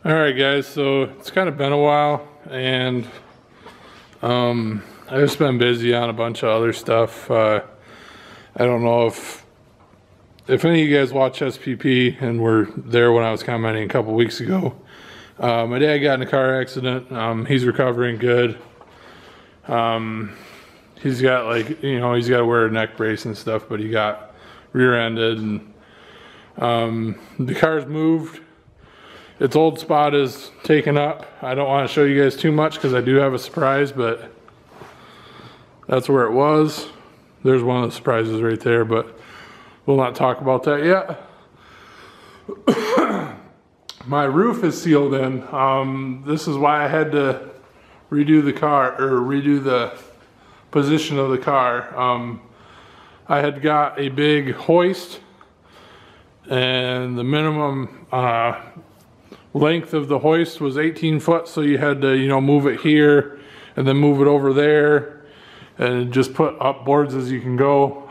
Alright guys, so it's kind of been a while, and I've just been busy on a bunch of other stuff. I don't know if any of you guys watch SPP and were there when I was commenting a couple weeks ago. My dad got in a car accident. He's recovering good. He's got, like, you know, he's got to wear a neck brace and stuff, but he got rear-ended, and the car's moved. Its old spot is taken up. I don't want to show you guys too much because I do have a surprise, but that's where it was. There's one of the surprises right there, but we'll not talk about that yet. My roof is sealed in. This is why I had to redo the car, or redo the position of the car. I had got a big hoist, and the minimum length of the hoist was 18 foot, so you had to, you know, move it here and then move it over there and just put up boards as you can go.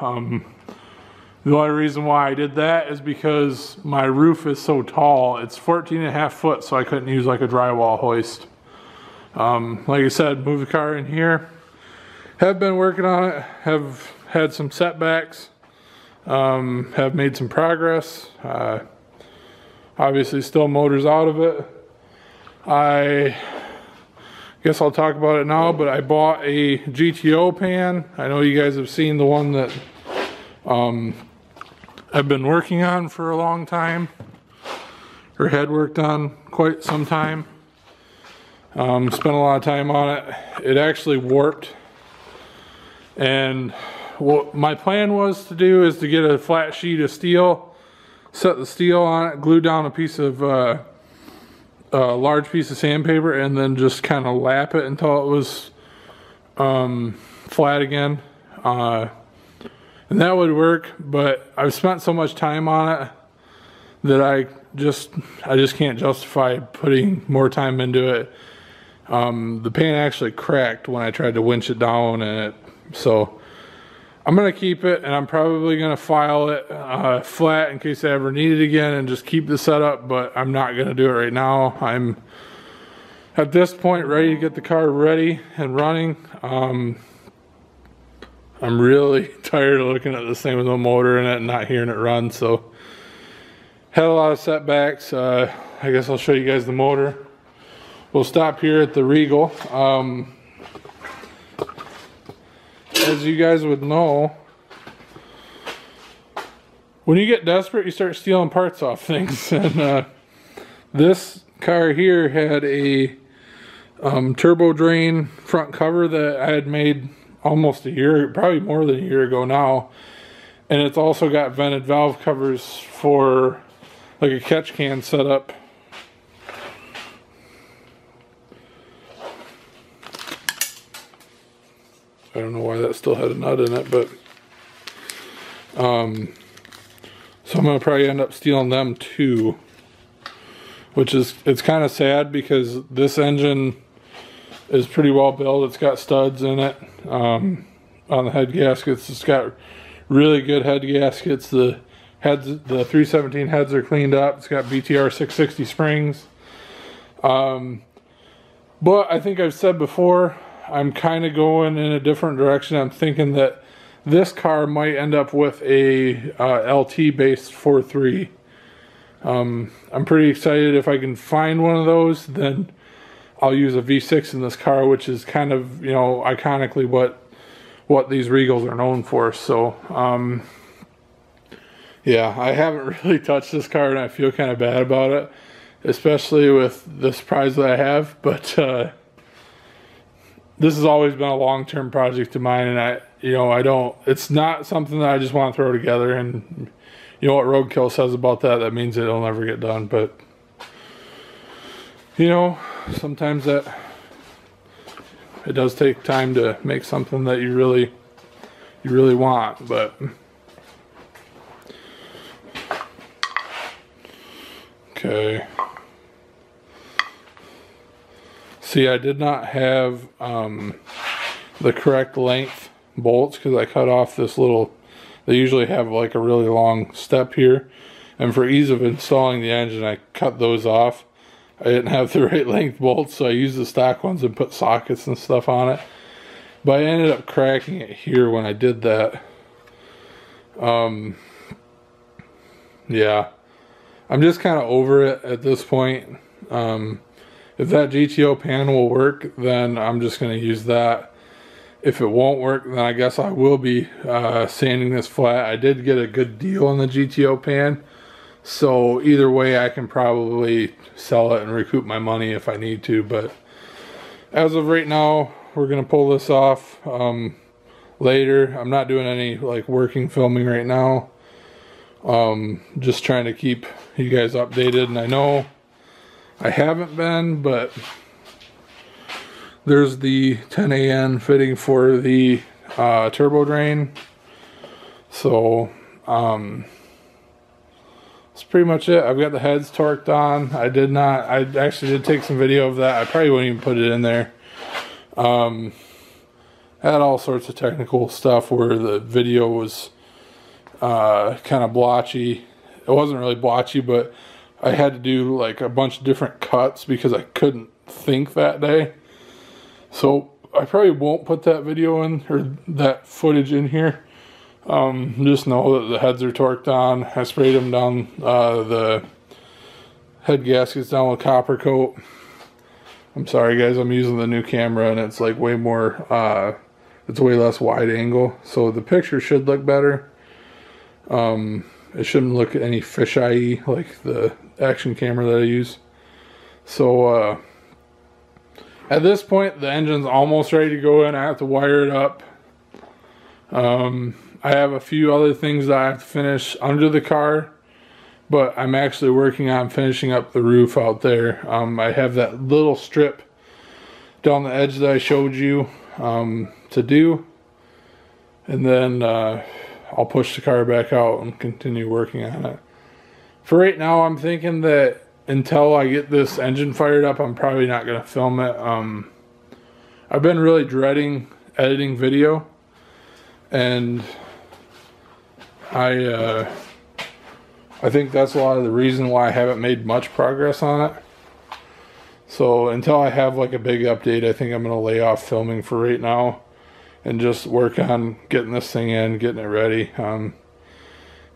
The only reason why I did that is because my roof is so tall. It's 14.5 foot, so I couldn't use like a drywall hoist. Like I said, move the car in here. Have been working on it, have had some setbacks, have made some progress. Obviously still motors out of it. I guess I'll talk about it now, but I bought a GTO pan. I know you guys have seen the one that I've been working on for a long time, or had worked on quite some time. Spent a lot of time on it. It actually warped, and what my plan was to do is to get a flat sheet of steel, set the steel on it, glue down a piece of a large piece of sandpaper, and then just kind of lap it until it was flat again, and that would work. But I've spent so much time on it that I just can't justify putting more time into it. The pan actually cracked when I tried to winch it down, and so I'm gonna keep it, and I'm probably gonna file it flat in case I ever need it again, and just keep the setup. But I'm not gonna do it right now. I'm at this point ready to get the car ready and running. I'm really tired of looking at this thing with no motor in it and not hearing it run. So had a lot of setbacks. I guess I'll show you guys the motor. We'll stop here at the Regal. As you guys would know, when you get desperate, you start stealing parts off things. And this car here had a turbo drain front cover that I had made almost a year, probably more than a year ago now. And it's also got vented valve covers for like a catch can setup. I don't know why that still had a nut in it, but so I'm gonna probably end up stealing them too, it's kind of sad because this engine is pretty well built. It's got studs in it on the head gaskets. It's got really good head gaskets. The 317 heads are cleaned up. It's got BTR 660 springs. But I think I've said before, I'm kind of going in a different direction. I'm thinking that this car might end up with a LT based 4.3. I'm pretty excited. If I can find one of those, then I'll use a V6 in this car, which is kind of, you know, iconically what these Regals are known for. So yeah, I haven't really touched this car, and I feel kind of bad about it, especially with the surprise that I have. But this has always been a long-term project of mine, and it's not something that I just want to throw together. And you know what Roadkill says about that? That means it'll never get done. But you know, sometimes it does take time to make something that you really want. But okay. See, I did not have the correct length bolts because I cut off this little, they usually have like a really long step here, and for ease of installing the engine I cut those off. I didn't have the right length bolts, so I used the stock ones and put sockets and stuff on it. But I ended up cracking it here when I did that. Yeah, I'm just kind of over it at this point. If that GTO pan will work, then I'm just going to use that. If it won't work, then I guess I will be sanding this flat. I did get a good deal on the GTO pan, so either way I can probably sell it and recoup my money if I need to. But as of right now, we're going to pull this off later. I'm not doing any like working filming right now. Just trying to keep you guys updated, and I know I haven't been, but there's the 10AN fitting for the turbo drain. So that's pretty much it. I've got the heads torqued on. I actually did take some video of that. I probably wouldn't even put it in there. Had all sorts of technical stuff where the video was kind of blotchy. It wasn't really blotchy, but I had to do like a bunch of different cuts because I couldn't think that day. So I probably won't put that video in, or that footage in here. Just know that the heads are torqued on. I sprayed them down, the head gaskets down with copper coat. I'm sorry guys, I'm using the new camera and it's like way more, it's way less wide angle. So the picture should look better. It shouldn't look any fisheye like the action camera that I use. So at this point the engine's almost ready to go in. I have to wire it up. I have a few other things that I have to finish under the car, but I'm actually working on finishing up the roof out there. I have that little strip down the edge that I showed you to do, and then I'll push the car back out and continue working on it. For right now, I'm thinking that until I get this engine fired up, I'm probably not going to film it. I've been really dreading editing video, and I think that's a lot of the reason why I haven't made much progress on it. So until I have like a big update, I think I'm going to lay off filming for right now and just work on getting this thing in, getting it ready. Had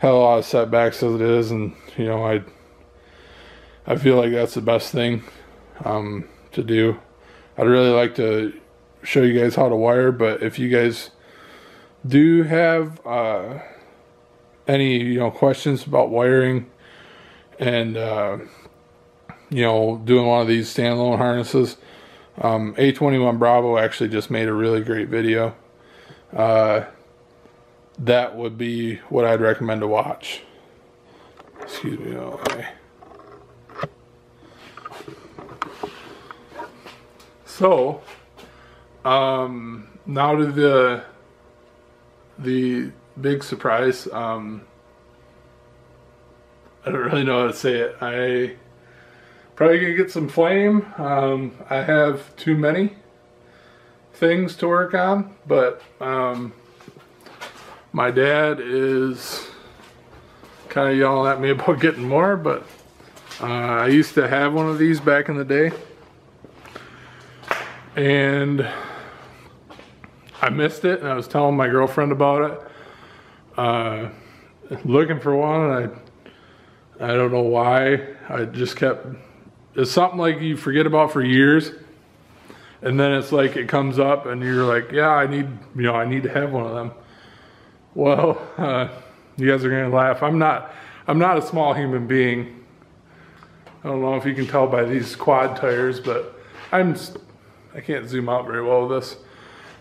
a lot of setbacks as it is, and you know, I feel like that's the best thing to do. I'd really like to show you guys how to wire, but if you guys do have any questions about wiring and doing one of these standalone harnesses, A21 Bravo actually just made a really great video. That would be what I'd recommend to watch. Excuse me. So now to the big surprise. I don't really know how to say it. I probably gonna get some flame. I have too many things to work on, but my dad is kind of yelling at me about getting more, but I used to have one of these back in the day, and I missed it, and I was telling my girlfriend about it, looking for one, and I don't know why. I just kept, it's something like you forget about for years, and then it's like it comes up and you're like, yeah, I need to have one of them. Well, you guys are gonna laugh. I'm not a small human being. I don't know if you can tell by these quad tires, but I can't zoom out very well with this.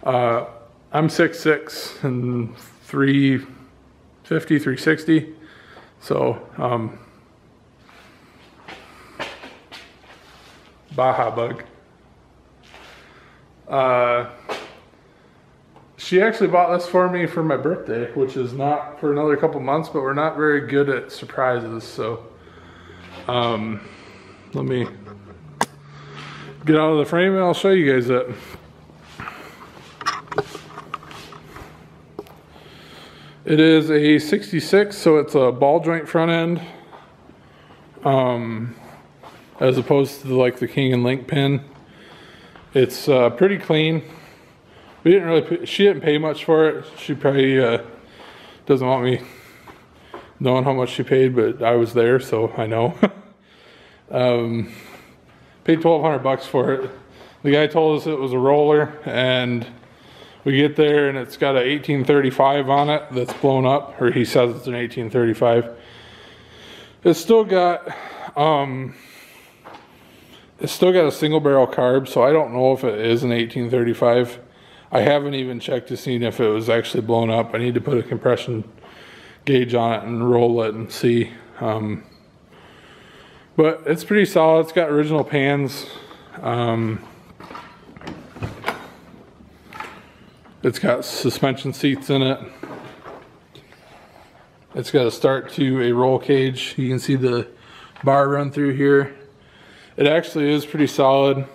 I'm 6'6" and 350, 360. So, Baja Bug. She actually bought this for me for my birthday, which is not for another couple months, but we're not very good at surprises, so let me get out of the frame and I'll show you guys it. It is a 66, so it's a ball joint front end. as opposed to like the King and Link pin. It's pretty clean. We didn't really, she didn't pay much for it. She probably doesn't want me knowing how much she paid, but I was there, so I know. Paid $1,200 for it. The guy told us it was a roller, and we get there and it's got an 1835 on it that's blown up, or he says it's an 1835. It's still got a single barrel carb, so I don't know if it is an 1835. I haven't even checked to see if it was actually blown up. I need to put a compression gauge on it and roll it and see. But it's pretty solid. It's got original pans. It's got suspension seats in it. It's got a start to a roll cage. You can see the bar run through here. It actually is pretty solid.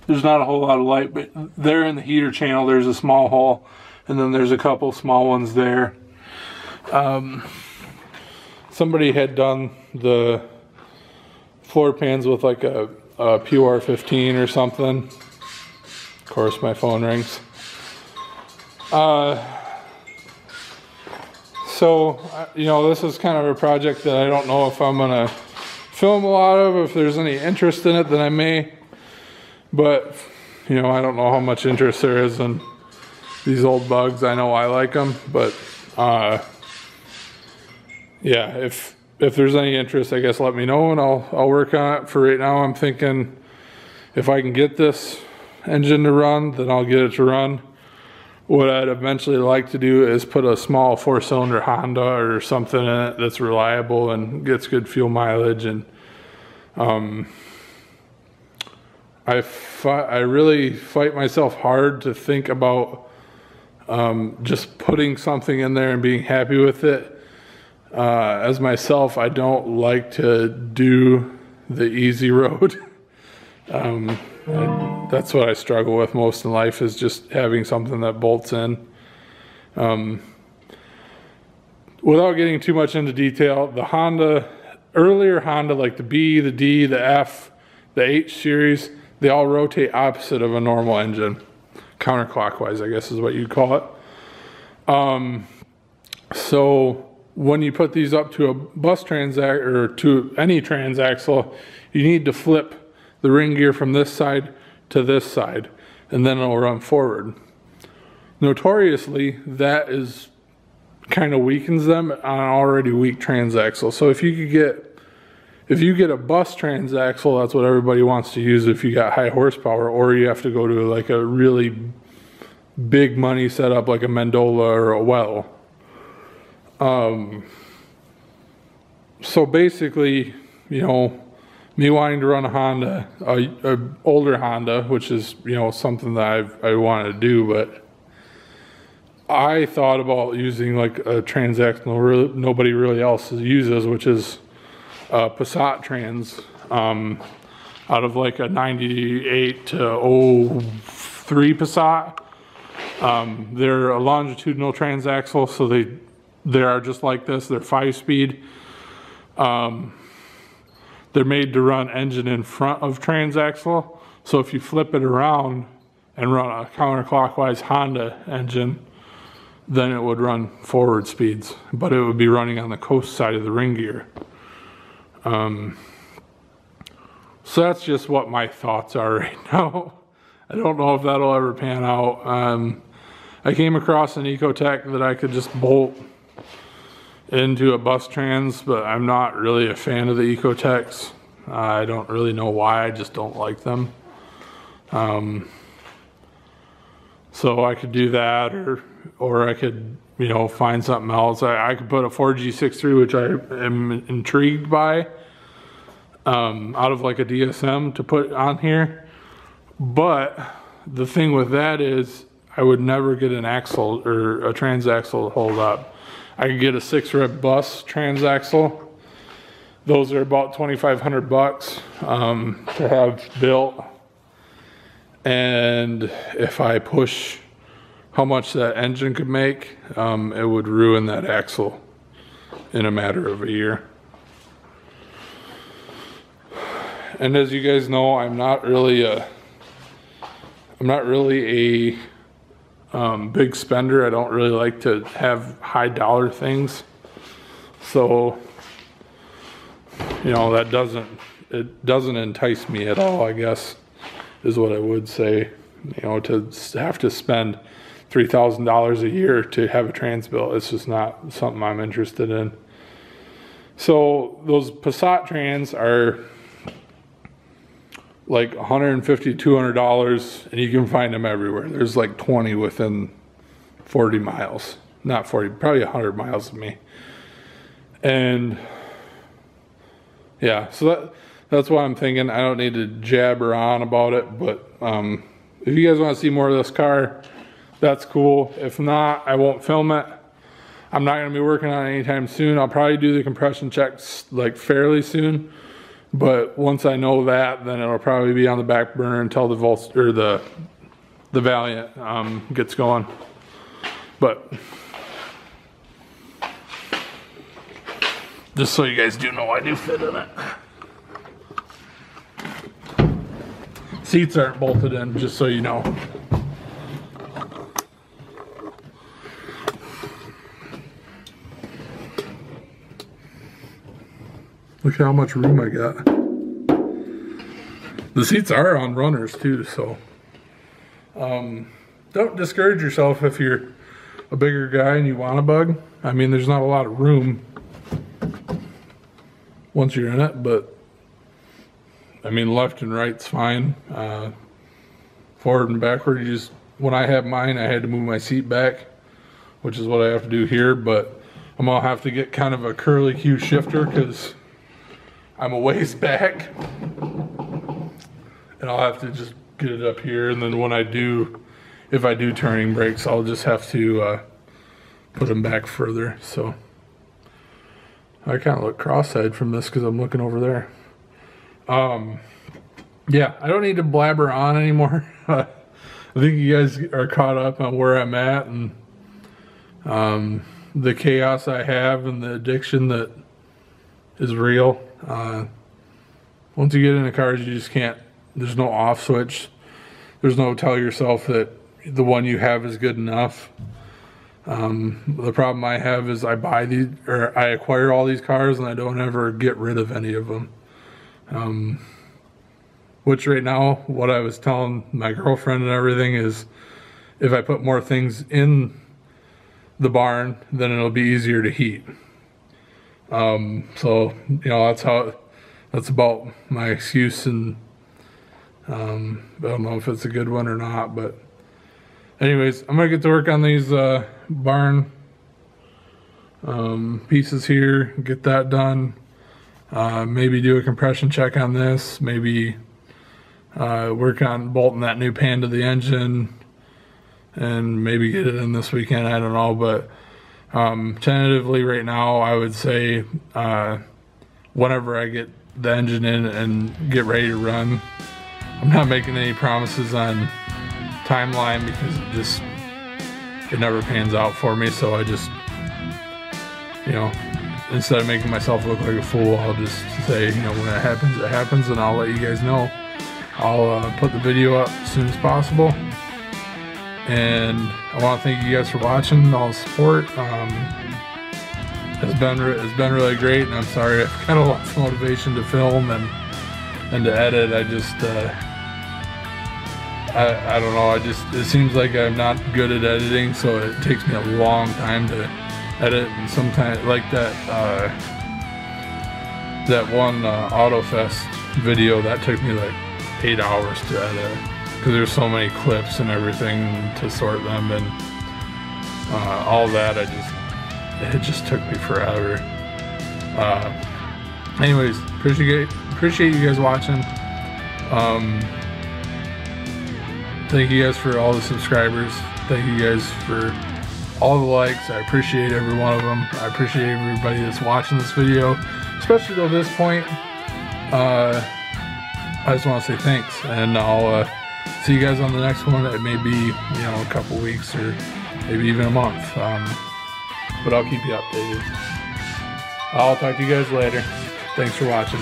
There's not a whole lot of light, but there in the heater channel there's a small hole, and then there's a couple small ones there. Somebody had done the floor pans with like a PR15 or something. Of course my phone rings. So, you know, this is kind of a project that I don't know if I'm gonna film a lot of. If there's any interest in it, then I may. But, you know, I don't know how much interest there is in these old bugs. I know I like them, but yeah, if there's any interest, I guess let me know and I'll work on it. For right now, I'm thinking if I can get this engine to run, then I'll get it to run. What I'd eventually like to do is put a small 4-cylinder Honda or something in it that's reliable and gets good fuel mileage. And I really fight myself hard to think about just putting something in there and being happy with it. As myself, I don't like to do the easy road. That's what I struggle with most in life, is just having something that bolts in. Without getting too much into detail, the Honda, earlier Honda, like the B, the D, the F, the H series, they all rotate opposite of a normal engine. Counterclockwise, I guess is what you'd call it. So when you put these up to a bus transaxle, or to any transaxle, you need to flip the ring gear from this side to this side, and then it'll run forward. Notoriously, that is kind of weakens them on an already weak transaxle. So if you get a bus transaxle, that's what everybody wants to use if you got high horsepower, or you have to go to like a really big money setup like a Mendola or a Well. So basically, you know, me wanting to run a Honda, a older Honda, which is, you know, something that I wanted to do, but I thought about using like a transaxle nobody really else uses, which is Passat trans, out of like a 98 to 03 Passat. They're a longitudinal transaxle, so they are just like this. They're 5-speed. They're made to run engine in front of transaxle. So if you flip it around and run a counterclockwise Honda engine, then it would run forward speeds, but it would be running on the coast side of the ring gear. So that's just what my thoughts are right now. I don't know if that'll ever pan out. I came across an Ecotech that I could just bolt into a bus trans, but I'm not really a fan of the Ecotechs. I don't really know why, I just don't like them. So I could do that, or I could, you know, find something else. I could put a 4G63, which I am intrigued by, out of like a DSM to put on here. But the thing with that is I would never get an axle or a transaxle to hold up. I could get a 6-rib bus transaxle. Those are about $2,500 to have built. And if I push how much that engine could make, it would ruin that axle in a matter of a year. And as you guys know, I'm not really a big spender. I don't really like to have high dollar things. So, you know, it doesn't entice me at all, I guess, is what I would say. You know, to have to spend $3,000 a year to have a trans built, it's just not something I'm interested in. So those Passat trans are like $150, $200, and you can find them everywhere. There's like 20 within 40 miles. Not 40, probably 100 miles of me. And yeah, so that's why I'm thinking I don't need to jabber on about it, but if you guys want to see more of this car, that's cool. If not, I won't film it. I'm not going to be working on it anytime soon. I'll probably do the compression checks like fairly soon, but once I know that, then it'll probably be on the back burner until the Valiant gets going. But just so you guys do know, I do fit in it. Seats aren't bolted in, just so you know. Look how much room I got. The seats are on runners too, so don't discourage yourself if you're a bigger guy and you want a bug. I mean, there's not a lot of room once you're in it, but I mean, left and right's fine. Forward and backward, when I had mine, I had to move my seat back, which is what I have to do here, but I'm gonna have to get kind of a curly Q shifter because I'm a ways back, and I'll have to just get it up here, and then if I do turning brakes, I'll just have to put them back further. So I kind of look cross-eyed from this because I'm looking over there. Yeah, I don't need to blabber on anymore. I think you guys are caught up on where I'm at and the chaos I have and the addiction that is real. Once you get into cars, you just can't, there's no off switch. There's no tell yourself that the one you have is good enough. The problem I have is I acquire all these cars and I don't ever get rid of any of them. Which right now, what I was telling my girlfriend and everything is, if I put more things in the barn, then it'll be easier to heat. So, you know, that's about my excuse, and I don't know if it's a good one or not, but anyways, I'm gonna get to work on these barn pieces here, get that done. Maybe do a compression check on this, maybe work on bolting that new pan to the engine, and maybe get it in this weekend, I don't know, but tentatively right now I would say whenever I get the engine in and get ready to run. I'm not making any promises on timeline because it never pans out for me, so I just, you know, instead of making myself look like a fool, I'll just say, you know, when it happens, and I'll let you guys know. I'll put the video up as soon as possible. And I want to thank you guys for watching, all the support. It's been really great, and I'm sorry I've kind of lost motivation to film and to edit. I just I don't know. It seems like I'm not good at editing, so it takes me a long time to edit. And sometimes, like that one AutoFest video, that took me like 8 hours to edit because there's so many clips and everything to sort them, and all that. It just took me forever. Anyways, appreciate you guys watching. Thank you guys for all the subscribers. Thank you guys for all the likes. I appreciate every one of them. I appreciate everybody that's watching this video, especially to this point. I just want to say thanks, and I'll see you guys on the next one. It may be, you know, a couple weeks or maybe even a month, but I'll keep you updated. I'll talk to you guys later. Thanks for watching.